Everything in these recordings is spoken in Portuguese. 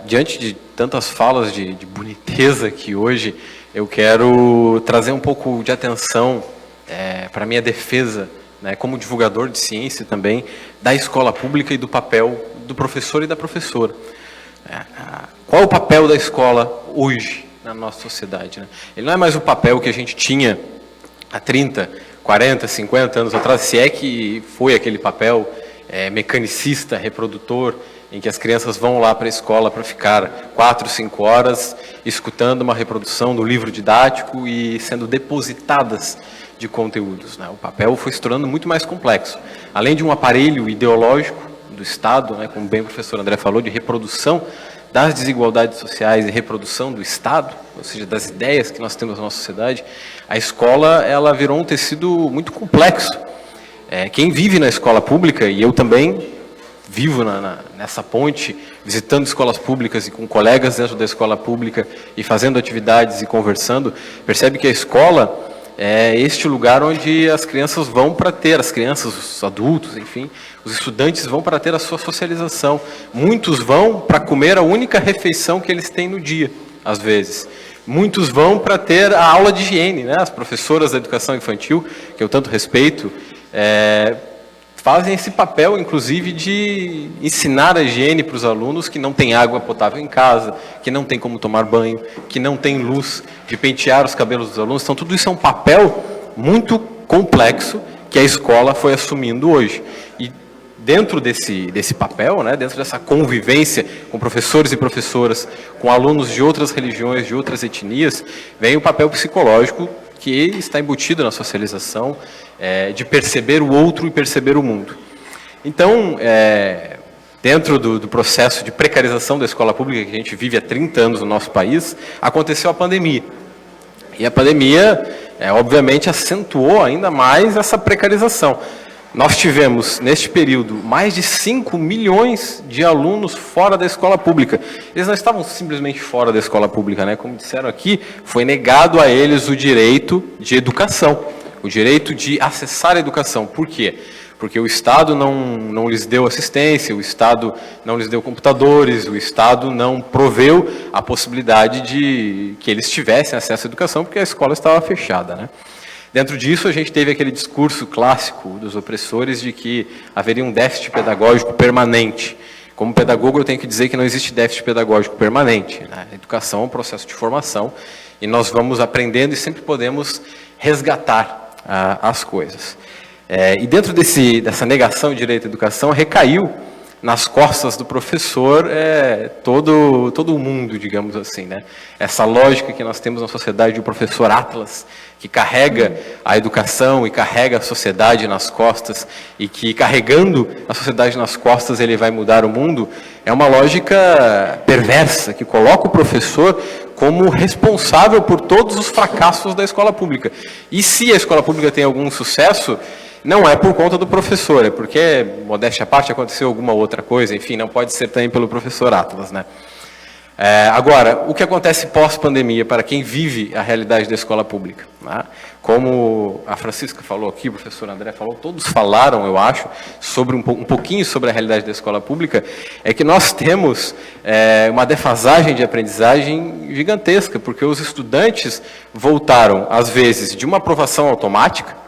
Diante de tantas falas de boniteza que hoje, eu quero trazer um pouco de atenção para a minha defesa, né, como divulgador de ciência também, da escola pública e do papel do professor e da professora. Qual é o papel da escola hoje na nossa sociedade, né? Ele não é mais o papel que a gente tinha há 30, 40, 50 anos atrás, se é que foi aquele papel mecanicista, reprodutor, em que as crianças vão lá para a escola para ficar 4, 5 horas escutando uma reprodução do livro didático e sendo depositadas de conteúdos, né? O papel foi se tornando muito mais complexo. Além de um aparelho ideológico do Estado, né, como bem o professor André falou, de reprodução das desigualdades sociais e reprodução do Estado, ou seja, das ideias que nós temos na nossa sociedade, a escola ela virou um tecido muito complexo. Quem vive na escola pública, e eu também vivo nessa ponte, visitando escolas públicas e com colegas dentro da escola pública e fazendo atividades e conversando, percebe que a escola é este lugar onde as crianças vão para ter, as crianças, os adultos, enfim, os estudantes vão para ter a sua socialização. Muitos vão para comer a única refeição que eles têm no dia, às vezes. Muitos vão para ter a aula de higiene, né? As professoras da educação infantil, que eu tanto respeito, fazem esse papel, inclusive, de ensinar a higiene para os alunos que não têm água potável em casa, que não tem como tomar banho, que não tem luz, de pentear os cabelos dos alunos. Então, tudo isso é um papel muito complexo que a escola foi assumindo hoje. E dentro desse papel, né, dentro dessa convivência com professores e professoras, com alunos de outras religiões, de outras etnias, vem o papel psicológico que está embutido na socialização, de perceber o outro e perceber o mundo. Então, dentro do processo de precarização da escola pública que a gente vive há 30 anos no nosso país, aconteceu a pandemia. E a pandemia, obviamente, acentuou ainda mais essa precarização. Nós tivemos, neste período, mais de 5 milhões de alunos fora da escola pública. Eles não estavam simplesmente fora da escola pública, né? Como disseram aqui, foi negado a eles o direito de educação, o direito de acessar a educação. Por quê? Porque o Estado não lhes deu assistência, o Estado não lhes deu computadores, o Estado não proveu a possibilidade de que eles tivessem acesso à educação, porque a escola estava fechada, né? Dentro disso, a gente teve aquele discurso clássico dos opressores de que haveria um déficit pedagógico permanente. Como pedagogo, eu tenho que dizer que não existe déficit pedagógico permanente, né? A educação é um processo de formação e nós vamos aprendendo e sempre podemos resgatar as coisas. E dentro dessa negação de direito à educação, recaiu nas costas do professor todo o mundo, digamos assim, né? Essa lógica que nós temos na sociedade de um professor Atlas, que carrega a educação e carrega a sociedade nas costas, e que carregando a sociedade nas costas ele vai mudar o mundo, é uma lógica perversa, que coloca o professor como responsável por todos os fracassos da escola pública. E se a escola pública tem algum sucesso, não é por conta do professor, é porque, modéstia à parte, aconteceu alguma outra coisa, enfim, não pode ser também pelo professor Atlas, né? Agora, o que acontece pós-pandemia para quem vive a realidade da escola pública, né? Como a Francisca falou aqui, o professor André falou, todos falaram, eu acho, sobre um pouquinho sobre a realidade da escola pública, é que nós temos uma defasagem de aprendizagem gigantesca, porque os estudantes voltaram, às vezes, de uma aprovação automática,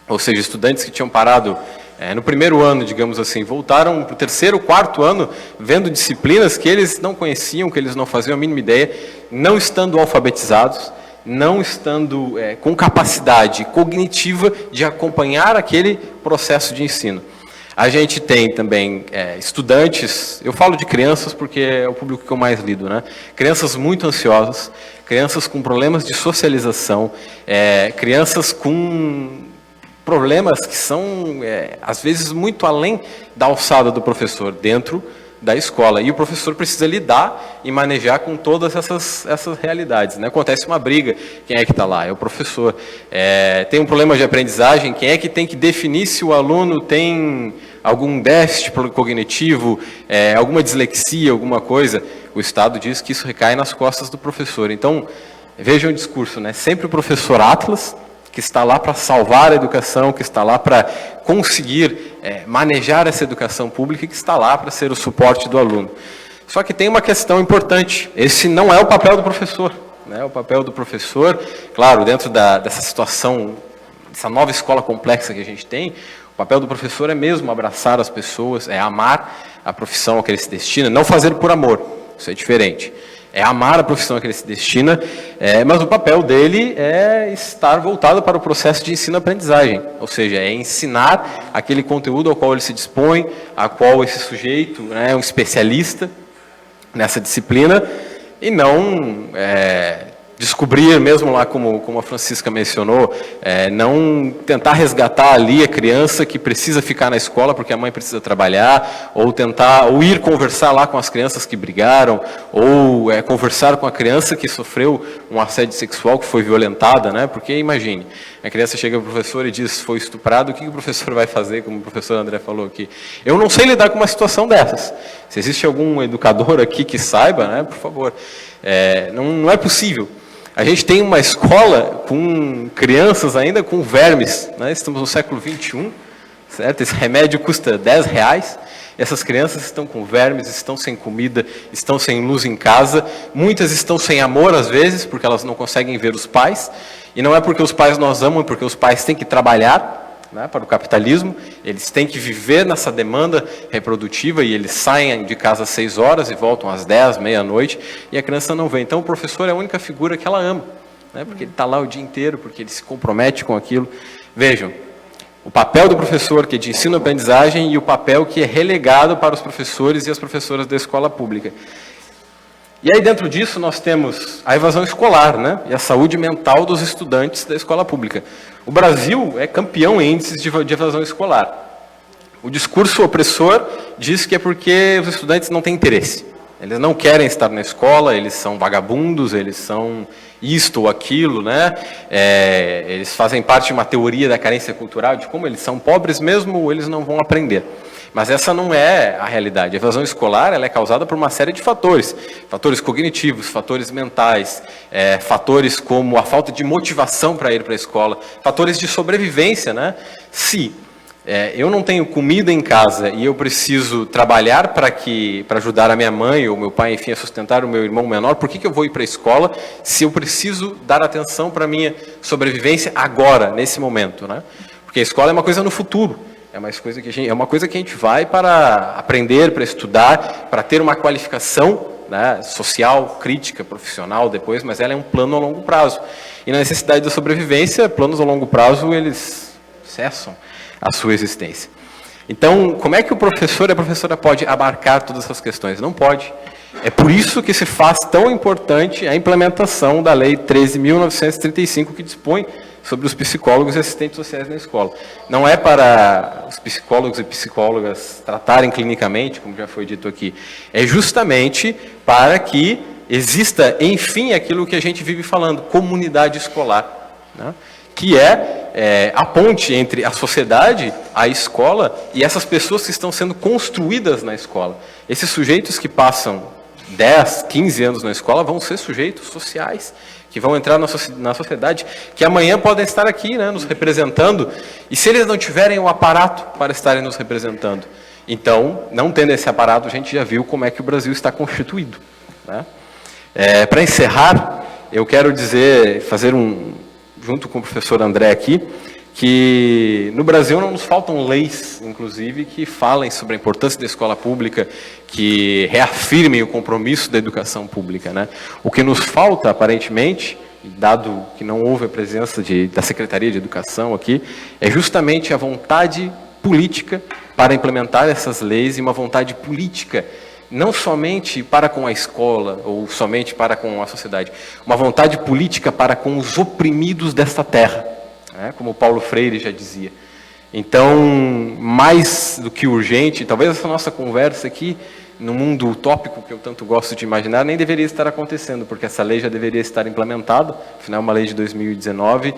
ou seja, estudantes que tinham parado no primeiro ano, digamos assim, voltaram para o terceiro, quarto ano, vendo disciplinas que eles não conheciam, que eles não faziam a mínima ideia, não estando alfabetizados, não estando com capacidade cognitiva de acompanhar aquele processo de ensino. A gente tem também estudantes, eu falo de crianças porque é o público que eu mais lido, né? Crianças muito ansiosas, crianças com problemas de socialização, crianças com problemas que são, às vezes, muito além da alçada do professor dentro da escola. E o professor precisa lidar e manejar com todas essas realidades, né? Acontece uma briga, quem é que está lá? É o professor. Tem um problema de aprendizagem, quem é que tem que definir se o aluno tem algum déficit cognitivo, alguma dislexia, alguma coisa? O Estado diz que isso recai nas costas do professor. Então, vejam o discurso, né? Sempre o professor Atlas, que está lá para salvar a educação, que está lá para conseguir manejar essa educação pública e que está lá para ser o suporte do aluno. Só que tem uma questão importante, esse não é o papel do professor. Né? O papel do professor, claro, dentro dessa situação, dessa nova escola complexa que a gente tem, o papel do professor é mesmo abraçar as pessoas, é amar a profissão a que ele se destina, não fazer por amor, isso é diferente. É amar a profissão a que ele se destina, mas o papel dele é estar voltado para o processo de ensino-aprendizagem, ou seja, é ensinar aquele conteúdo ao qual ele se dispõe, a qual esse sujeito é um especialista nessa disciplina, e não descobrir, mesmo lá como a Francisca mencionou, não tentar resgatar ali a criança que precisa ficar na escola porque a mãe precisa trabalhar, ou ir conversar lá com as crianças que brigaram, ou conversar com a criança que sofreu um assédio sexual, que foi violentada, né? Porque imagine, a criança chega para o professor e diz foi estuprado, o que o professor vai fazer, como o professor André falou aqui? Eu não sei lidar com uma situação dessas. Se existe algum educador aqui que saiba, né, por favor, não é possível. A gente tem uma escola com crianças ainda com vermes, né? Estamos no século XXI, certo? Esse remédio custa R$10, essas crianças estão com vermes, estão sem comida, estão sem luz em casa, muitas estão sem amor às vezes, porque elas não conseguem ver os pais, e não é porque os pais nós amam, é porque os pais têm que trabalhar, né, para o capitalismo, eles têm que viver nessa demanda reprodutiva e eles saem de casa às 6 horas e voltam às 10, meia-noite, e a criança não vem. Então o professor é a única figura que ela ama, né, porque ele está lá o dia inteiro, porque ele se compromete com aquilo. Vejam, o papel do professor, que é de ensino-aprendizagem, e o papel que é relegado para os professores e as professoras da escola pública. E aí dentro disso nós temos a evasão escolar, né, e a saúde mental dos estudantes da escola pública. O Brasil é campeão em índices de evasão escolar. O discurso opressor diz que é porque os estudantes não têm interesse. Eles não querem estar na escola, eles são vagabundos, eles são isto ou aquilo, né? Eles fazem parte de uma teoria da carência cultural, de como eles são pobres mesmo, eles não vão aprender. Mas essa não é a realidade. A evasão escolar ela é causada por uma série de fatores. Fatores cognitivos, fatores mentais, fatores como a falta de motivação para ir para a escola, fatores de sobrevivência, né? Se eu não tenho comida em casa e eu preciso trabalhar para ajudar a minha mãe ou meu pai, enfim, a sustentar o meu irmão menor, por que eu vou ir para a escola se eu preciso dar atenção para a minha sobrevivência agora, nesse momento, né? Porque a escola é uma coisa no futuro. É uma coisa que a gente vai para aprender, para estudar, para ter uma qualificação, né, social, crítica, profissional depois, mas ela é um plano a longo prazo. E na necessidade da sobrevivência, planos a longo prazo, eles cessam a sua existência. Então, como é que o professor e a professora pode abarcar todas essas questões? Não pode. É por isso que se faz tão importante a implementação da Lei 13.935, que dispõe sobre os psicólogos e assistentes sociais na escola. Não é para os psicólogos e psicólogas tratarem clinicamente, como já foi dito aqui, é justamente para que exista, enfim, aquilo que a gente vive falando, comunidade escolar, né? Que é a ponte entre a sociedade, a escola e essas pessoas que estão sendo construídas na escola. Esses sujeitos que passam 10, 15 anos na escola vão ser sujeitos sociais, que vão entrar na sociedade, que amanhã podem estar aqui, né, nos representando, e se eles não tiverem o aparato para estarem nos representando, então, não tendo esse aparato, a gente já viu como é que o Brasil está constituído, né? Para encerrar, eu quero fazer junto com o professor André aqui, que no Brasil não nos faltam leis, inclusive, que falem sobre a importância da escola pública, que reafirmem o compromisso da educação pública, né? O que nos falta, aparentemente, dado que não houve a presença da Secretaria de Educação aqui, é justamente a vontade política para implementar essas leis e uma vontade política não somente para com a escola ou somente para com a sociedade, uma vontade política para com os oprimidos desta terra, né? Como Paulo Freire já dizia. Então, mais do que urgente, talvez essa nossa conversa aqui, no mundo utópico que eu tanto gosto de imaginar, nem deveria estar acontecendo, porque essa lei já deveria estar implementada, afinal é uma lei de 2019,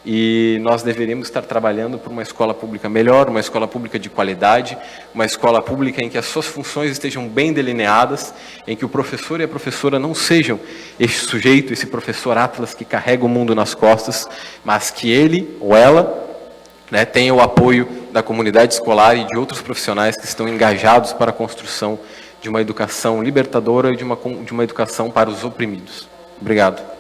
e nós deveríamos estar trabalhando por uma escola pública melhor, uma escola pública de qualidade, uma escola pública em que as suas funções estejam bem delineadas, em que o professor e a professora não sejam esse sujeito, esse professor Atlas que carrega o mundo nas costas, mas que ele ou ela, né, tenha o apoio da comunidade escolar e de outros profissionais que estão engajados para a construção de uma educação libertadora e de uma educação para os oprimidos. Obrigado.